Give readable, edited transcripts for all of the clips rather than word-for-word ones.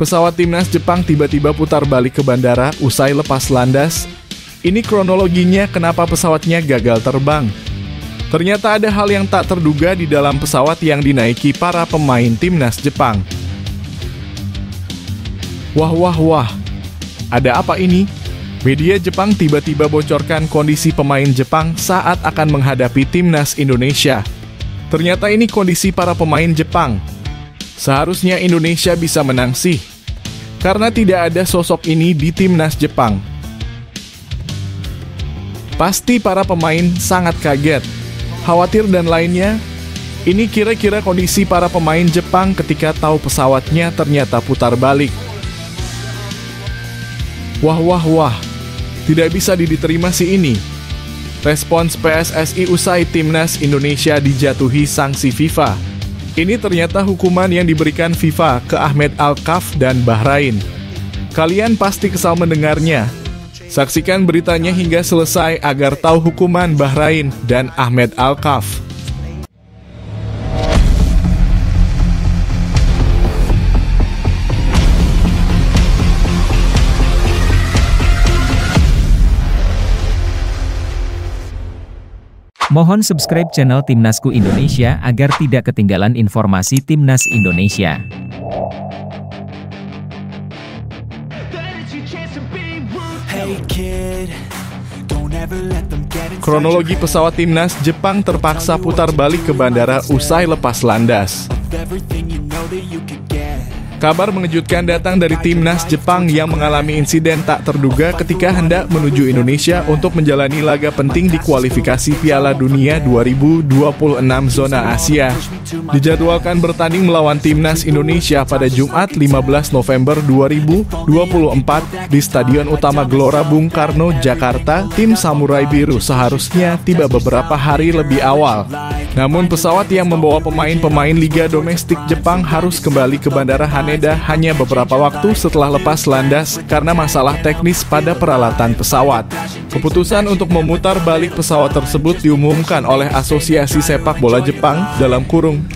Pesawat timnas Jepang tiba-tiba putar balik ke bandara usai lepas landas. Ini kronologinya kenapa pesawatnya gagal terbang. Ternyata ada hal yang tak terduga di dalam pesawat yang dinaiki para pemain timnas Jepang. Wah, ada apa ini? Media Jepang tiba-tiba bocorkan kondisi pemain Jepang saat akan menghadapi timnas Indonesia. Ternyata ini kondisi para pemain Jepang. Seharusnya Indonesia bisa menang sih, karena tidak ada sosok ini di timnas Jepang. Pasti para pemain sangat kaget, khawatir dan lainnya. Ini kira-kira kondisi para pemain Jepang ketika tahu pesawatnya ternyata putar balik. Wah, tidak bisa diterima sih ini. Respons PSSI usai timnas Indonesia dijatuhi sanksi FIFA. Ini ternyata hukuman yang diberikan FIFA ke Ahmed Al-Kaf dan Bahrain. Kalian pasti kesal mendengarnya. Saksikan beritanya hingga selesai agar tahu hukuman Bahrain dan Ahmed Al-Kaf. Mohon subscribe channel Timnasku Indonesia agar tidak ketinggalan informasi Timnas Indonesia. Kronologi pesawat timnas Jepang terpaksa putar balik ke bandara usai lepas landas. Kabar mengejutkan datang dari timnas Jepang yang mengalami insiden tak terduga ketika hendak menuju Indonesia untuk menjalani laga penting di kualifikasi Piala Dunia 2026 zona Asia. Dijadwalkan bertanding melawan timnas Indonesia pada Jumat 15 November 2024 di Stadion Utama Gelora Bung Karno, Jakarta. Tim Samurai Biru seharusnya tiba beberapa hari lebih awal. Namun pesawat yang membawa pemain-pemain Liga Domestik Jepang harus kembali ke Bandara Haneda hanya beberapa waktu setelah lepas landas karena masalah teknis pada peralatan pesawat. Keputusan untuk memutar balik pesawat tersebut diumumkan oleh Asosiasi Sepak Bola Jepang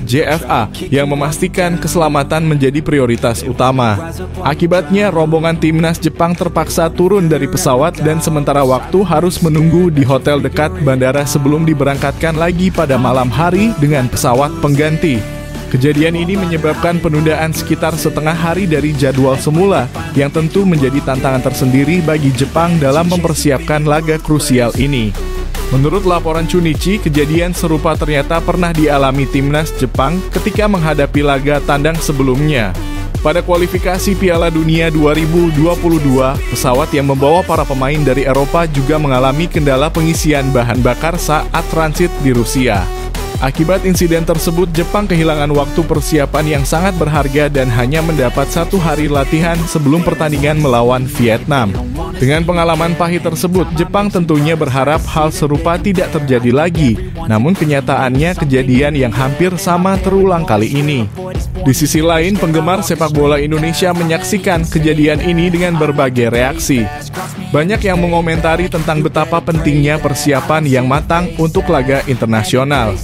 (JFA) yang memastikan keselamatan menjadi prioritas utama. Akibatnya, rombongan timnas Jepang terpaksa turun dari pesawat dan sementara waktu harus menunggu di hotel dekat bandara sebelum diberangkatkan lagi pada malam hari dengan pesawat pengganti. Kejadian ini menyebabkan penundaan sekitar setengah hari dari jadwal semula, yang tentu menjadi tantangan tersendiri bagi Jepang dalam mempersiapkan laga krusial ini. Menurut laporan Chunichi, kejadian serupa ternyata pernah dialami timnas Jepang ketika menghadapi laga tandang sebelumnya. Pada kualifikasi Piala Dunia 2022, pesawat yang membawa para pemain dari Eropa juga mengalami kendala pengisian bahan bakar saat transit di Rusia. Akibat insiden tersebut, Jepang kehilangan waktu persiapan yang sangat berharga dan hanya mendapat 1 hari latihan sebelum pertandingan melawan Vietnam. Dengan pengalaman pahit tersebut, Jepang tentunya berharap hal serupa tidak terjadi lagi. Namun kenyataannya kejadian yang hampir sama terulang kali ini. Di sisi lain, penggemar sepak bola Indonesia menyaksikan kejadian ini dengan berbagai reaksi. Banyak yang mengomentari tentang betapa pentingnya persiapan yang matang untuk laga internasional.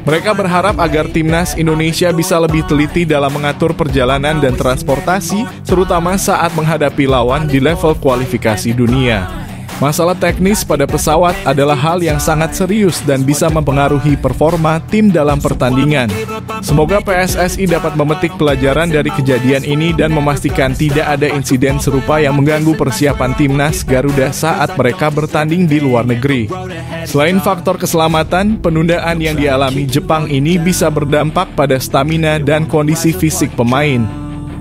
Mereka berharap agar timnas Indonesia bisa lebih teliti dalam mengatur perjalanan dan transportasi, terutama saat menghadapi lawan di level kualifikasi dunia. Masalah teknis pada pesawat adalah hal yang sangat serius dan bisa mempengaruhi performa tim dalam pertandingan. Semoga PSSI dapat memetik pelajaran dari kejadian ini dan memastikan tidak ada insiden serupa yang mengganggu persiapan timnas Garuda saat mereka bertanding di luar negeri. Selain faktor keselamatan, penundaan yang dialami Jepang ini bisa berdampak pada stamina dan kondisi fisik pemain.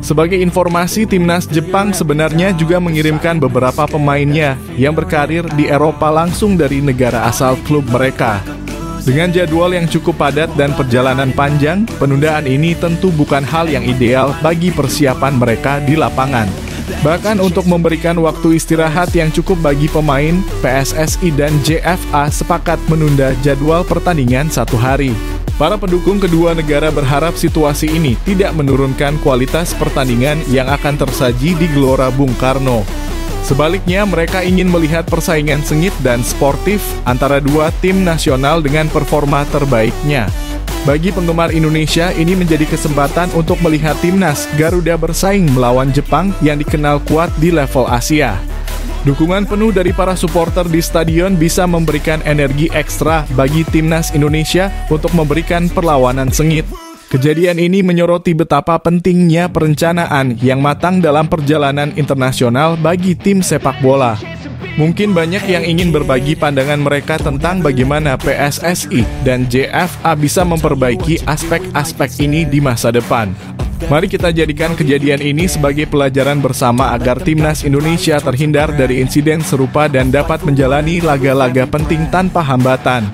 Sebagai informasi, timnas Jepang sebenarnya juga mengirimkan beberapa pemainnya yang berkarir di Eropa langsung dari negara asal klub mereka. Dengan jadwal yang cukup padat dan perjalanan panjang, penundaan ini tentu bukan hal yang ideal bagi persiapan mereka di lapangan. Bahkan untuk memberikan waktu istirahat yang cukup bagi pemain, PSSI dan JFA sepakat menunda jadwal pertandingan 1 hari. Para pendukung kedua negara berharap situasi ini tidak menurunkan kualitas pertandingan yang akan tersaji di Gelora Bung Karno. Sebaliknya, mereka ingin melihat persaingan sengit dan sportif antara dua tim nasional dengan performa terbaiknya. Bagi penggemar Indonesia, ini menjadi kesempatan untuk melihat timnas Garuda bersaing melawan Jepang yang dikenal kuat di level Asia. Dukungan penuh dari para supporter di stadion bisa memberikan energi ekstra bagi timnas Indonesia untuk memberikan perlawanan sengit. Kejadian ini menyoroti betapa pentingnya perencanaan yang matang dalam perjalanan internasional bagi tim sepak bola. Mungkin banyak yang ingin berbagi pandangan mereka tentang bagaimana PSSI dan JFA bisa memperbaiki aspek-aspek ini di masa depan. Mari kita jadikan kejadian ini sebagai pelajaran bersama agar timnas Indonesia terhindar dari insiden serupa dan dapat menjalani laga-laga penting tanpa hambatan.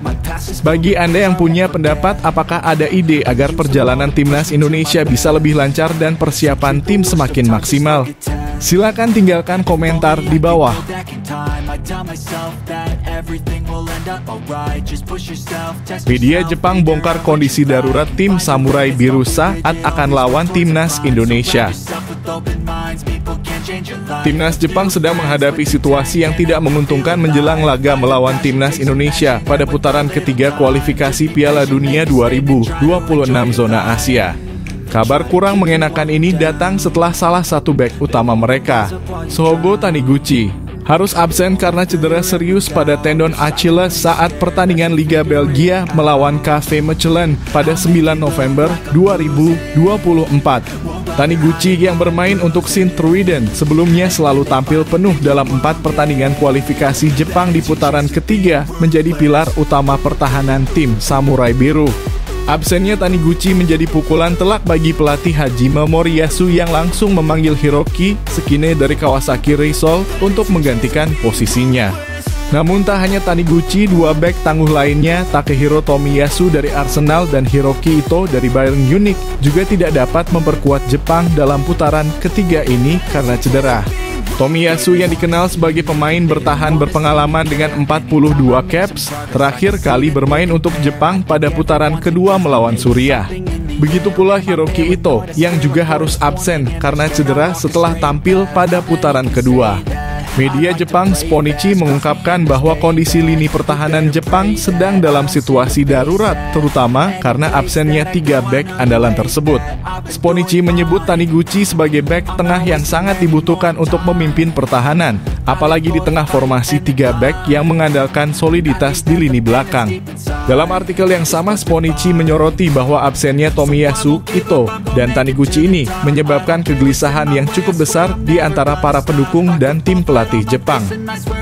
Bagi Anda yang punya pendapat, apakah ada ide agar perjalanan timnas Indonesia bisa lebih lancar dan persiapan tim semakin maksimal? Silakan tinggalkan komentar di bawah. Media Jepang bongkar kondisi darurat tim Samurai Biru saat akan lawan timnas Indonesia. Timnas Jepang sedang menghadapi situasi yang tidak menguntungkan menjelang laga melawan timnas Indonesia pada putaran ketiga kualifikasi Piala Dunia 2026 zona Asia. Kabar kurang mengenakan ini datang setelah salah satu bek utama mereka, Shogo Taniguchi, harus absen karena cedera serius pada tendon Achilles saat pertandingan Liga Belgia melawan KV Mechelen pada 9 November 2024. Taniguchi yang bermain untuk Sint-Truiden sebelumnya selalu tampil penuh dalam 4 pertandingan kualifikasi Jepang di putaran ketiga menjadi pilar utama pertahanan tim Samurai Biru. Absennya Taniguchi menjadi pukulan telak bagi pelatih Hajime Moriyasu yang langsung memanggil Hiroki Sekine dari Kawasaki Reysol untuk menggantikan posisinya. Namun tak hanya Taniguchi, dua bek tangguh lainnya, Takehiro Tomiyasu dari Arsenal dan Hiroki Ito dari Bayern Munich, juga tidak dapat memperkuat Jepang dalam putaran ketiga ini karena cedera. Tomiyasu yang dikenal sebagai pemain bertahan berpengalaman dengan 42 caps, terakhir kali bermain untuk Jepang pada putaran kedua melawan Suriah. Begitu pula Hiroki Ito yang juga harus absen karena cedera setelah tampil pada putaran kedua. Media Jepang Sponichi mengungkapkan bahwa kondisi lini pertahanan Jepang sedang dalam situasi darurat, terutama karena absennya 3 bek andalan tersebut. Sponichi menyebut Taniguchi sebagai bek tengah yang sangat dibutuhkan untuk memimpin pertahanan, apalagi di tengah formasi 3 bek yang mengandalkan soliditas di lini belakang. Dalam artikel yang sama, Sponichi menyoroti bahwa absennya Tomiyasu, Ito, dan Taniguchi ini menyebabkan kegelisahan yang cukup besar di antara para pendukung dan tim pelatih Jepang.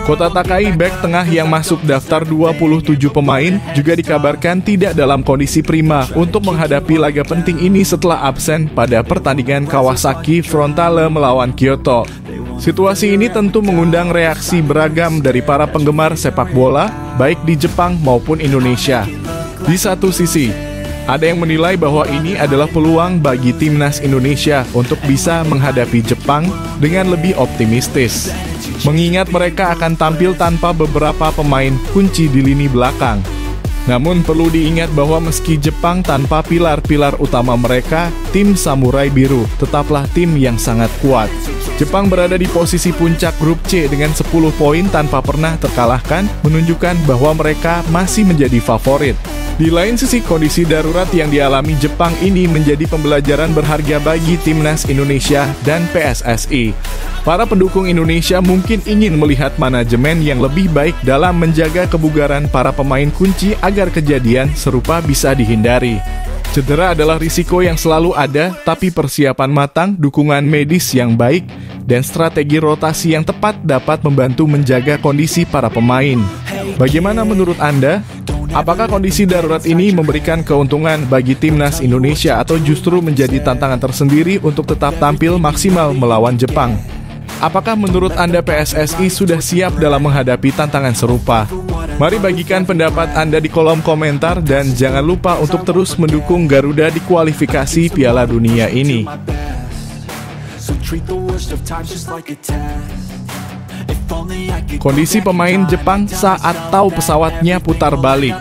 Kota Takai, bek tengah yang masuk daftar 27 pemain, juga dikabarkan tidak dalam kondisi prima untuk menghadapi laga penting ini setelah absen pada pertandingan Kawasaki Frontale melawan Kyoto. Situasi ini tentu mengundang reaksi beragam dari para penggemar sepak bola, baik di Jepang maupun Indonesia. Di satu sisi, ada yang menilai bahwa ini adalah peluang bagi timnas Indonesia untuk bisa menghadapi Jepang dengan lebih optimistis, mengingat mereka akan tampil tanpa beberapa pemain kunci di lini belakang. Namun perlu diingat bahwa meski Jepang tanpa pilar-pilar utama mereka, tim Samurai Biru tetaplah tim yang sangat kuat. Jepang berada di posisi puncak grup C dengan 10 poin tanpa pernah terkalahkan, menunjukkan bahwa mereka masih menjadi favorit. Di lain sisi, kondisi darurat yang dialami Jepang ini menjadi pembelajaran berharga bagi timnas Indonesia dan PSSI. Para pendukung Indonesia mungkin ingin melihat manajemen yang lebih baik dalam menjaga kebugaran para pemain kunci agar kejadian serupa bisa dihindari. Cedera adalah risiko yang selalu ada, tapi persiapan matang, dukungan medis yang baik, dan strategi rotasi yang tepat dapat membantu menjaga kondisi para pemain. Bagaimana menurut Anda? Apakah kondisi darurat ini memberikan keuntungan bagi timnas Indonesia atau justru menjadi tantangan tersendiri untuk tetap tampil maksimal melawan Jepang? Apakah menurut Anda PSSI sudah siap dalam menghadapi tantangan serupa? Mari bagikan pendapat Anda di kolom komentar dan jangan lupa untuk terus mendukung Garuda di kualifikasi Piala Dunia ini. Kondisi pemain Jepang saat tahu pesawatnya putar balik.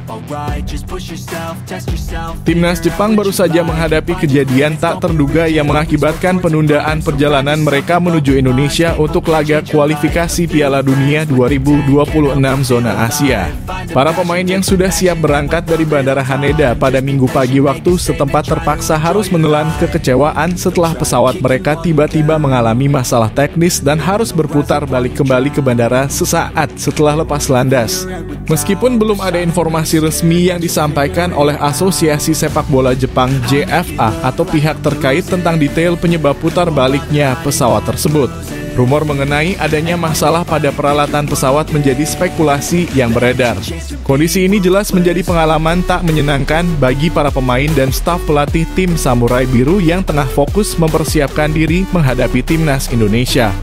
Timnas Jepang baru saja menghadapi kejadian tak terduga yang mengakibatkan penundaan perjalanan mereka menuju Indonesia untuk laga kualifikasi Piala Dunia 2026 zona Asia. Para pemain yang sudah siap berangkat dari Bandara Haneda pada Minggu pagi waktu setempat terpaksa harus menelan kekecewaan setelah pesawat mereka tiba-tiba mengalami masalah teknis dan harus berputar balik kembali ke bandara sesaat setelah lepas landas. Meskipun belum ada informasi resmi yang disampaikan oleh Asosiasi Sepak Bola Jepang JFA atau pihak terkait tentang detail penyebab putar baliknya pesawat tersebut, rumor mengenai adanya masalah pada peralatan pesawat menjadi spekulasi yang beredar. Kondisi ini jelas menjadi pengalaman tak menyenangkan bagi para pemain dan staf pelatih tim Samurai Biru yang tengah fokus mempersiapkan diri menghadapi Timnas Indonesia.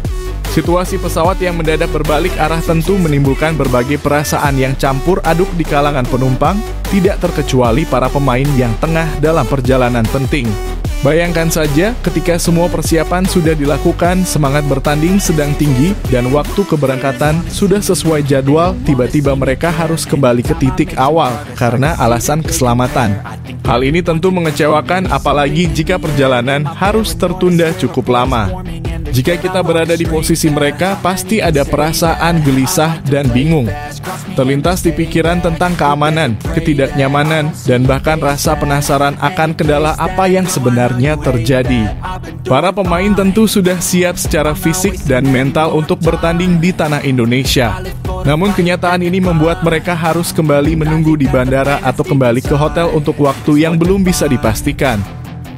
Situasi pesawat yang mendadak berbalik arah tentu menimbulkan berbagai perasaan yang campur aduk di kalangan penumpang, tidak terkecuali para pemain yang tengah dalam perjalanan penting. Bayangkan saja ketika semua persiapan sudah dilakukan, semangat bertanding sedang tinggi, dan waktu keberangkatan sudah sesuai jadwal, tiba-tiba mereka harus kembali ke titik awal karena alasan keselamatan. Hal ini tentu mengecewakan, apalagi jika perjalanan harus tertunda cukup lama. Jika kita berada di posisi mereka, pasti ada perasaan gelisah dan bingung. Terlintas di pikiran tentang keamanan, ketidaknyamanan, dan bahkan rasa penasaran akan kendala apa yang sebenarnya terjadi. Para pemain tentu sudah siap secara fisik dan mental untuk bertanding di tanah Indonesia. Namun kenyataan ini membuat mereka harus kembali menunggu di bandara atau kembali ke hotel untuk waktu yang belum bisa dipastikan.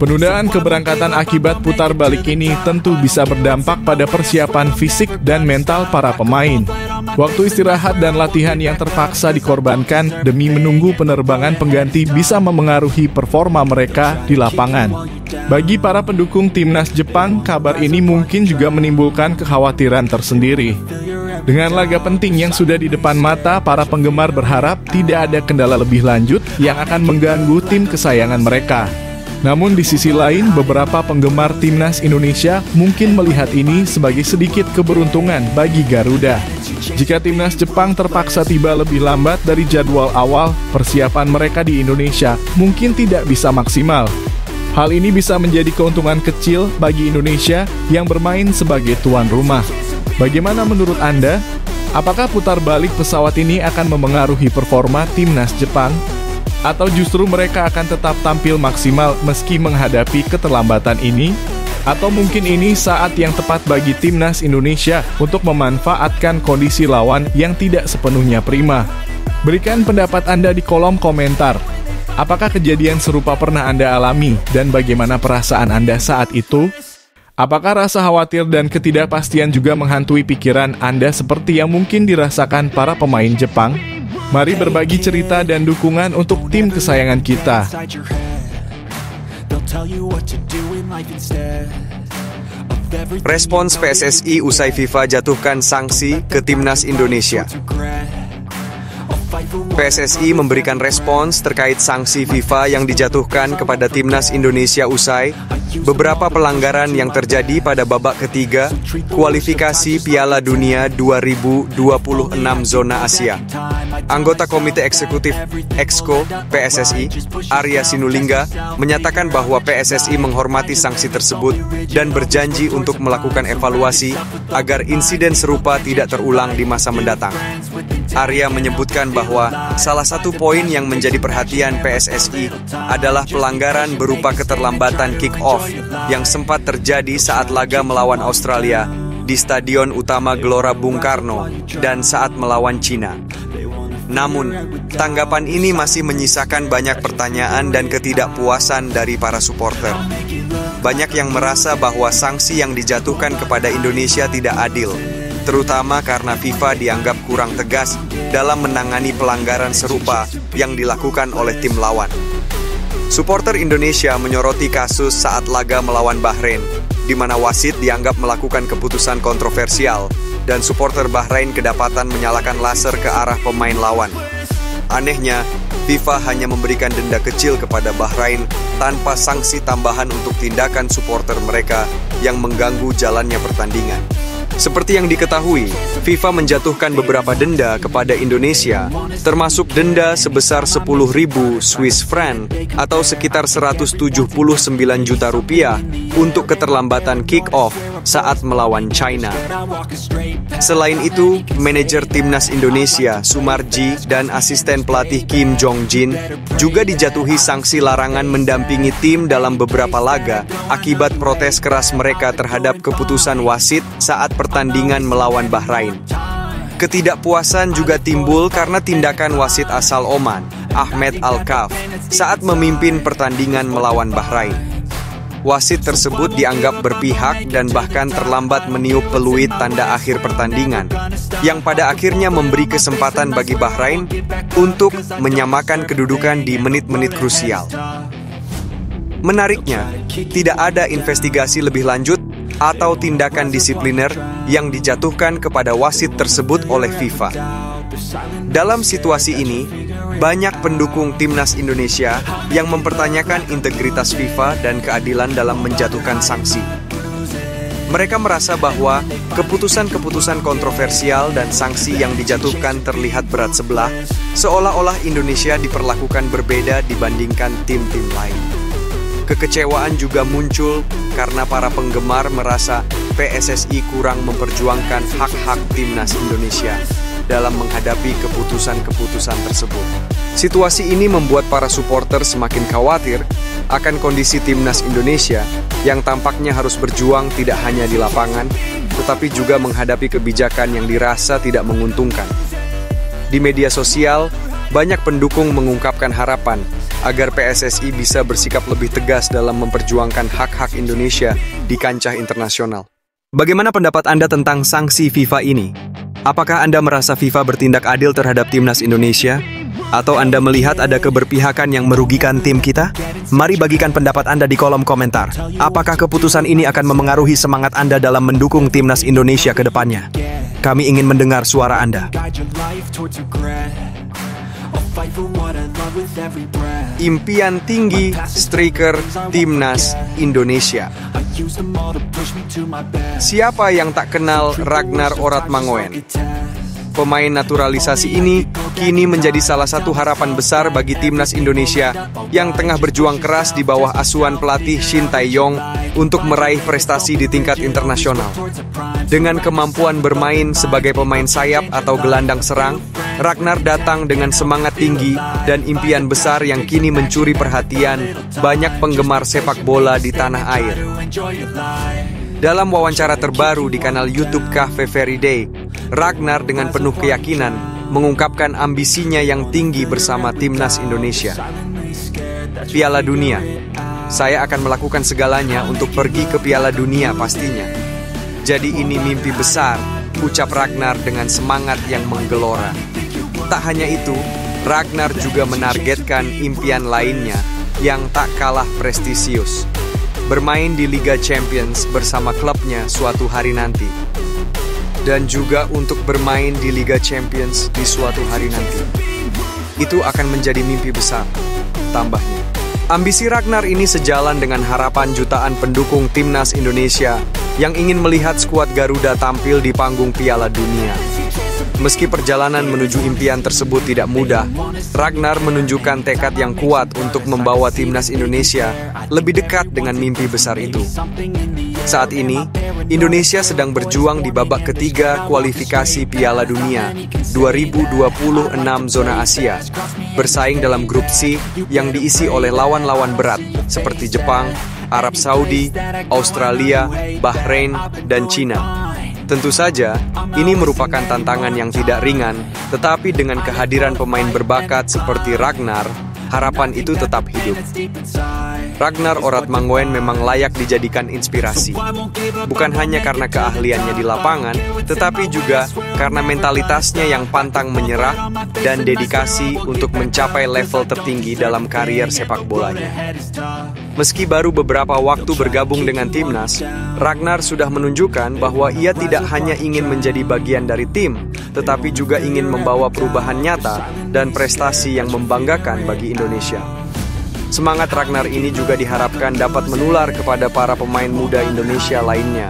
Penundaan keberangkatan akibat putar balik ini tentu bisa berdampak pada persiapan fisik dan mental para pemain. Waktu istirahat dan latihan yang terpaksa dikorbankan demi menunggu penerbangan pengganti bisa memengaruhi performa mereka di lapangan. Bagi para pendukung Timnas Jepang, kabar ini mungkin juga menimbulkan kekhawatiran tersendiri. Dengan laga penting yang sudah di depan mata, para penggemar berharap tidak ada kendala lebih lanjut yang akan mengganggu tim kesayangan mereka. Namun di sisi lain, beberapa penggemar Timnas Indonesia mungkin melihat ini sebagai sedikit keberuntungan bagi Garuda. Jika Timnas Jepang terpaksa tiba lebih lambat dari jadwal awal, persiapan mereka di Indonesia mungkin tidak bisa maksimal. Hal ini bisa menjadi keuntungan kecil bagi Indonesia yang bermain sebagai tuan rumah. Bagaimana menurut Anda? Apakah putar balik pesawat ini akan memengaruhi performa Timnas Jepang? Atau justru mereka akan tetap tampil maksimal meski menghadapi keterlambatan ini? Atau mungkin ini saat yang tepat bagi Timnas Indonesia untuk memanfaatkan kondisi lawan yang tidak sepenuhnya prima? Berikan pendapat Anda di kolom komentar. Apakah kejadian serupa pernah Anda alami dan bagaimana perasaan Anda saat itu? Apakah rasa khawatir dan ketidakpastian juga menghantui pikiran Anda seperti yang mungkin dirasakan para pemain Jepang? Mari berbagi cerita dan dukungan untuk tim kesayangan kita. Respons PSSI usai FIFA jatuhkan sanksi ke Timnas Indonesia. PSSI memberikan respons terkait sanksi FIFA yang dijatuhkan kepada Timnas Indonesia usai beberapa pelanggaran yang terjadi pada babak ketiga kualifikasi Piala Dunia 2026 zona Asia. Anggota Komite Eksekutif Exco PSSI, Arya Sinulinga, menyatakan bahwa PSSI menghormati sanksi tersebut dan berjanji untuk melakukan evaluasi agar insiden serupa tidak terulang di masa mendatang. Arya menyebutkan bahwa salah satu poin yang menjadi perhatian PSSI adalah pelanggaran berupa keterlambatan kick-off yang sempat terjadi saat laga melawan Australia di Stadion Utama Gelora Bung Karno dan saat melawan Cina. Namun, tanggapan ini masih menyisakan banyak pertanyaan dan ketidakpuasan dari para supporter. Banyak yang merasa bahwa sanksi yang dijatuhkan kepada Indonesia tidak adil, terutama karena FIFA dianggap kurang tegas dalam menangani pelanggaran serupa yang dilakukan oleh tim lawan. Supporter Indonesia menyoroti kasus saat laga melawan Bahrain, di mana wasit dianggap melakukan keputusan kontroversial, dan supporter Bahrain kedapatan menyalakan laser ke arah pemain lawan. Anehnya, FIFA hanya memberikan denda kecil kepada Bahrain tanpa sanksi tambahan untuk tindakan supporter mereka yang mengganggu jalannya pertandingan. Seperti yang diketahui, FIFA menjatuhkan beberapa denda kepada Indonesia, termasuk denda sebesar 10.000 Swiss franc atau sekitar 179 juta rupiah untuk keterlambatan kick-off saat melawan China. Selain itu, manajer timnas Indonesia Sumarji dan asisten pelatih Kim Jong Jin juga dijatuhi sanksi larangan mendampingi tim dalam beberapa laga akibat protes keras mereka terhadap keputusan wasit saat pertandingan melawan Bahrain. Ketidakpuasan juga timbul karena tindakan wasit asal Oman, Ahmed Al-Kaf, saat memimpin pertandingan melawan Bahrain. Wasit tersebut dianggap berpihak dan bahkan terlambat meniup peluit tanda akhir pertandingan, yang pada akhirnya memberi kesempatan bagi Bahrain untuk menyamakan kedudukan di menit-menit krusial. Menariknya, tidak ada investigasi lebih lanjut atau tindakan disipliner yang dijatuhkan kepada wasit tersebut oleh FIFA. Dalam situasi ini, banyak pendukung timnas Indonesia yang mempertanyakan integritas FIFA dan keadilan dalam menjatuhkan sanksi. Mereka merasa bahwa keputusan-keputusan kontroversial dan sanksi yang dijatuhkan terlihat berat sebelah, seolah-olah Indonesia diperlakukan berbeda dibandingkan tim-tim lain. Kekecewaan juga muncul karena para penggemar merasa PSSI kurang memperjuangkan hak-hak timnas Indonesia dalam menghadapi keputusan-keputusan tersebut. Situasi ini membuat para supporter semakin khawatir akan kondisi timnas Indonesia yang tampaknya harus berjuang tidak hanya di lapangan, tetapi juga menghadapi kebijakan yang dirasa tidak menguntungkan. Di media sosial, banyak pendukung mengungkapkan harapan agar PSSI bisa bersikap lebih tegas dalam memperjuangkan hak-hak Indonesia di kancah internasional. Bagaimana pendapat Anda tentang sanksi FIFA ini? Apakah Anda merasa FIFA bertindak adil terhadap timnas Indonesia? Atau Anda melihat ada keberpihakan yang merugikan tim kita? Mari bagikan pendapat Anda di kolom komentar. Apakah keputusan ini akan memengaruhi semangat Anda dalam mendukung timnas Indonesia ke depannya? Kami ingin mendengar suara Anda. Impian tinggi striker timnas Indonesia. Siapa yang tak kenal Ragnar Oratmangoen? Pemain naturalisasi ini kini menjadi salah satu harapan besar bagi timnas Indonesia yang tengah berjuang keras di bawah asuhan pelatih Shin Tae-yong untuk meraih prestasi di tingkat internasional. Dengan kemampuan bermain sebagai pemain sayap atau gelandang serang, Ragnar datang dengan semangat tinggi dan impian besar yang kini mencuri perhatian banyak penggemar sepak bola di tanah air. Dalam wawancara terbaru di kanal YouTube Cafe Feriday, Ragnar dengan penuh keyakinan mengungkapkan ambisinya yang tinggi bersama timnas Indonesia. Piala Dunia. Saya akan melakukan segalanya untuk pergi ke Piala Dunia pastinya. Jadi ini mimpi besar, ucap Ragnar dengan semangat yang menggelora. Tak hanya itu, Ragnar juga menargetkan impian lainnya yang tak kalah prestisius. Bermain di Liga Champions bersama klubnya suatu hari nanti. Dan juga untuk bermain di Liga Champions di suatu hari nanti. Itu akan menjadi mimpi besar, tambahnya. Ambisi Ragnar ini sejalan dengan harapan jutaan pendukung timnas Indonesia yang ingin melihat skuad Garuda tampil di panggung Piala Dunia. Meski perjalanan menuju impian tersebut tidak mudah, Ragnar menunjukkan tekad yang kuat untuk membawa timnas Indonesia lebih dekat dengan mimpi besar itu. Saat ini, Indonesia sedang berjuang di babak ketiga kualifikasi Piala Dunia 2026 zona Asia, bersaing dalam grup C yang diisi oleh lawan-lawan berat seperti Jepang, Arab Saudi, Australia, Bahrain, dan Cina. Tentu saja, ini merupakan tantangan yang tidak ringan, tetapi dengan kehadiran pemain berbakat seperti Ragnar, harapan itu tetap hidup. Ragnar Oratmangoen memang layak dijadikan inspirasi. Bukan hanya karena keahliannya di lapangan, tetapi juga karena mentalitasnya yang pantang menyerah dan dedikasi untuk mencapai level tertinggi dalam karier sepak bolanya. Meski baru beberapa waktu bergabung dengan timnas, Ragnar sudah menunjukkan bahwa ia tidak hanya ingin menjadi bagian dari tim, tetapi juga ingin membawa perubahan nyata dan prestasi yang membanggakan bagi Indonesia. Semangat Ragnar ini juga diharapkan dapat menular kepada para pemain muda Indonesia lainnya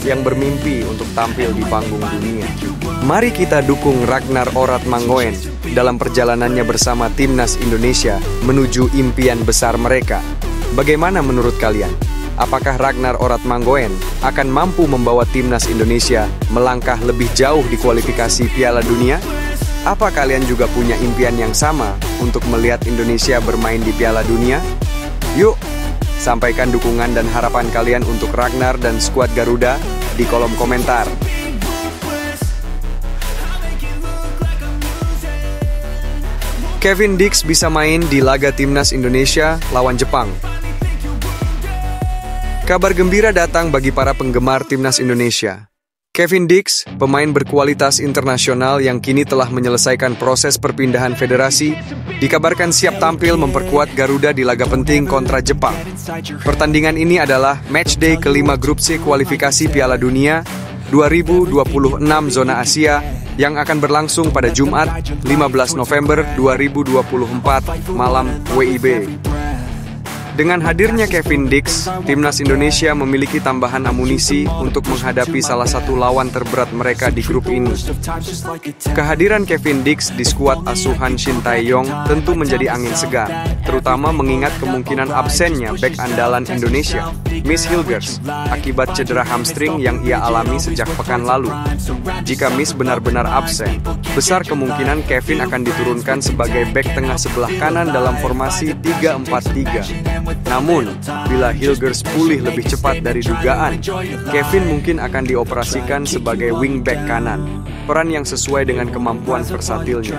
yang bermimpi untuk tampil di panggung dunia. Mari kita dukung Ragnar Oratmangoen dalam perjalanannya bersama Timnas Indonesia menuju impian besar mereka. Bagaimana menurut kalian? Apakah Ragnar Oratmangoen akan mampu membawa Timnas Indonesia melangkah lebih jauh di kualifikasi Piala Dunia? Apa kalian juga punya impian yang sama untuk melihat Indonesia bermain di Piala Dunia? Yuk, sampaikan dukungan dan harapan kalian untuk Ragnar dan skuad Garuda di kolom komentar. Kevin Dix bisa main di laga Timnas Indonesia lawan Jepang. Kabar gembira datang bagi para penggemar Timnas Indonesia. Kevin Dix, pemain berkualitas internasional yang kini telah menyelesaikan proses perpindahan federasi, dikabarkan siap tampil memperkuat Garuda di laga penting kontra Jepang. Pertandingan ini adalah matchday kelima grup C kualifikasi Piala Dunia 2026 zona Asia yang akan berlangsung pada Jumat 15 November 2024 malam WIB. Dengan hadirnya Kevin Dix, Timnas Indonesia memiliki tambahan amunisi untuk menghadapi salah satu lawan terberat mereka di grup ini. Kehadiran Kevin Dix di skuad asuhan Shin Tae-yong tentu menjadi angin segar, terutama mengingat kemungkinan absennya bek andalan Indonesia, Miss Hilgers, akibat cedera hamstring yang ia alami sejak pekan lalu. Jika Miss benar-benar absen, besar kemungkinan Kevin akan diturunkan sebagai bek tengah sebelah kanan dalam formasi 3-4-3. Namun, bila Hilgers pulih lebih cepat dari dugaan, Kevin mungkin akan dioperasikan sebagai wingback kanan, peran yang sesuai dengan kemampuan versatilnya.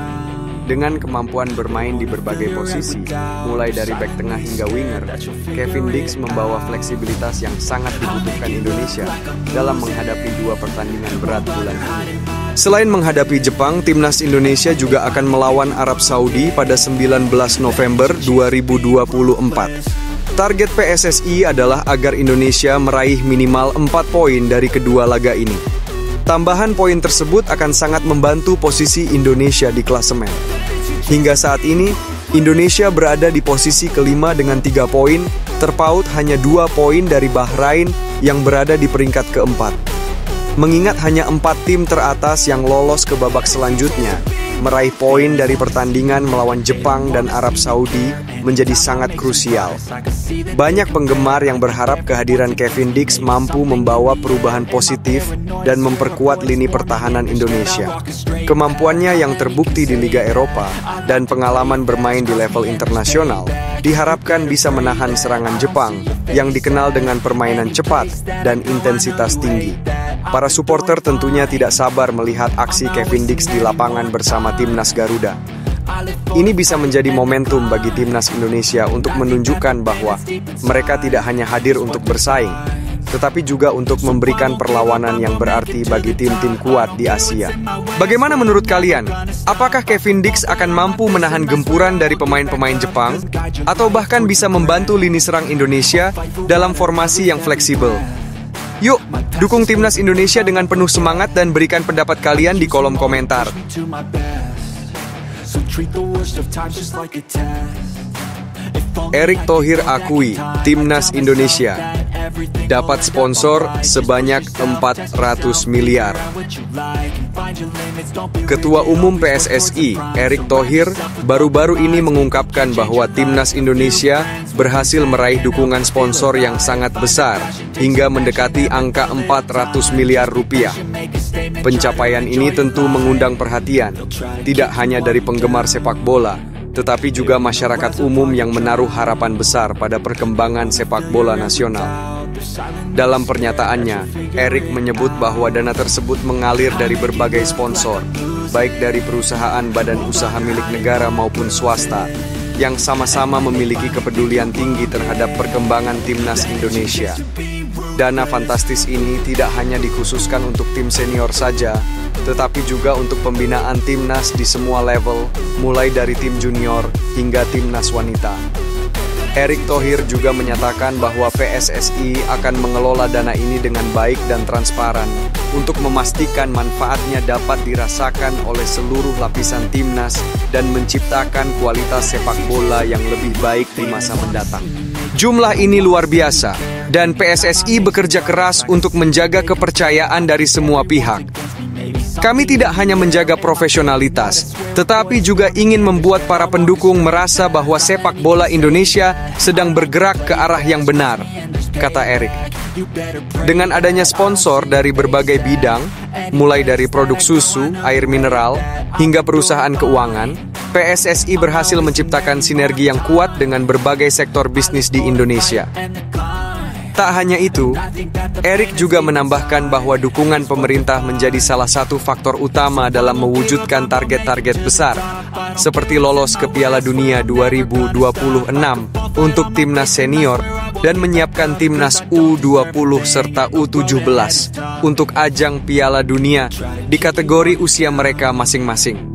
Dengan kemampuan bermain di berbagai posisi, mulai dari back tengah hingga winger, Kevin Dix membawa fleksibilitas yang sangat dibutuhkan Indonesia dalam menghadapi dua pertandingan berat bulan ini. Selain menghadapi Jepang, Timnas Indonesia juga akan melawan Arab Saudi pada 19 November 2024. Target PSSI adalah agar Indonesia meraih minimal 4 poin dari kedua laga ini. Tambahan poin tersebut akan sangat membantu posisi Indonesia di klasemen. Hingga saat ini, Indonesia berada di posisi kelima dengan 3 poin, terpaut hanya 2 poin dari Bahrain yang berada di peringkat keempat. Mengingat hanya 4 tim teratas yang lolos ke babak selanjutnya, meraih poin dari pertandingan melawan Jepang dan Arab Saudi menjadi sangat krusial. Banyak penggemar yang berharap kehadiran Kevin Dix mampu membawa perubahan positif dan memperkuat lini pertahanan Indonesia. Kemampuannya yang terbukti di Liga Eropa dan pengalaman bermain di level internasional diharapkan bisa menahan serangan Jepang yang dikenal dengan permainan cepat dan intensitas tinggi. Para supporter tentunya tidak sabar melihat aksi Kevin Dix di lapangan bersama Timnas Garuda. Ini bisa menjadi momentum bagi Timnas Indonesia untuk menunjukkan bahwa mereka tidak hanya hadir untuk bersaing, tetapi juga untuk memberikan perlawanan yang berarti bagi tim-tim kuat di Asia. Bagaimana menurut kalian? Apakah Kevin Dix akan mampu menahan gempuran dari pemain-pemain Jepang, atau bahkan bisa membantu lini serang Indonesia dalam formasi yang fleksibel? Yuk, dukung Timnas Indonesia dengan penuh semangat dan berikan pendapat kalian di kolom komentar. Erick Thohir akui Timnas Indonesia dapat sponsor sebanyak 400 miliar. Ketua Umum PSSI, Erick Thohir, baru-baru ini mengungkapkan bahwa Timnas Indonesia berhasil meraih dukungan sponsor yang sangat besar hingga mendekati angka 400 miliar rupiah. Pencapaian ini tentu mengundang perhatian, tidak hanya dari penggemar sepak bola, tetapi juga masyarakat umum yang menaruh harapan besar pada perkembangan sepak bola nasional. Dalam pernyataannya, Erick menyebut bahwa dana tersebut mengalir dari berbagai sponsor, baik dari perusahaan badan usaha milik negara maupun swasta, yang sama-sama memiliki kepedulian tinggi terhadap perkembangan Timnas Indonesia. Dana fantastis ini tidak hanya dikhususkan untuk tim senior saja, tetapi juga untuk pembinaan Timnas di semua level, mulai dari tim junior hingga Timnas wanita. Erick Thohir juga menyatakan bahwa PSSI akan mengelola dana ini dengan baik dan transparan untuk memastikan manfaatnya dapat dirasakan oleh seluruh lapisan Timnas dan menciptakan kualitas sepak bola yang lebih baik di masa mendatang. Jumlah ini luar biasa. dan PSSI bekerja keras untuk menjaga kepercayaan dari semua pihak. Kami tidak hanya menjaga profesionalitas, tetapi juga ingin membuat para pendukung merasa bahwa sepak bola Indonesia sedang bergerak ke arah yang benar, kata Erick. Dengan adanya sponsor dari berbagai bidang, mulai dari produk susu, air mineral, hingga perusahaan keuangan, PSSI berhasil menciptakan sinergi yang kuat dengan berbagai sektor bisnis di Indonesia. Tak hanya itu, Erick juga menambahkan bahwa dukungan pemerintah menjadi salah satu faktor utama dalam mewujudkan target-target besar, seperti lolos ke Piala Dunia 2026 untuk timnas senior dan menyiapkan timnas U20 serta U17 untuk ajang Piala Dunia di kategori usia mereka masing-masing.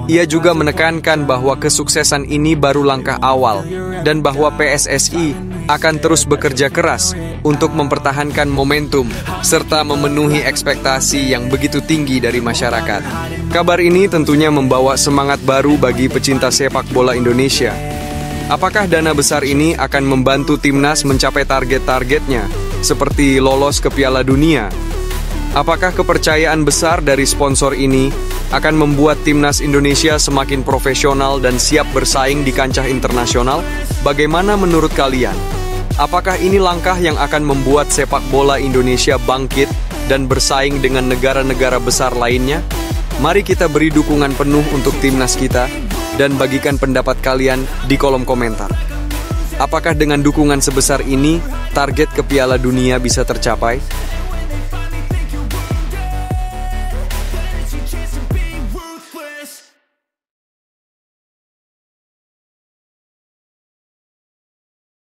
Ia juga menekankan bahwa kesuksesan ini baru langkah awal dan bahwa PSSI akan terus bekerja keras untuk mempertahankan momentum serta memenuhi ekspektasi yang begitu tinggi dari masyarakat. Kabar ini tentunya membawa semangat baru bagi pecinta sepak bola Indonesia. Apakah dana besar ini akan membantu timnas mencapai target-targetnya, seperti lolos ke Piala Dunia? Apakah kepercayaan besar dari sponsor ini akan membuat timnas Indonesia semakin profesional dan siap bersaing di kancah internasional? Bagaimana menurut kalian? Apakah ini langkah yang akan membuat sepak bola Indonesia bangkit dan bersaing dengan negara-negara besar lainnya? Mari kita beri dukungan penuh untuk timnas kita dan bagikan pendapat kalian di kolom komentar. Apakah dengan dukungan sebesar ini, target ke Piala Dunia bisa tercapai?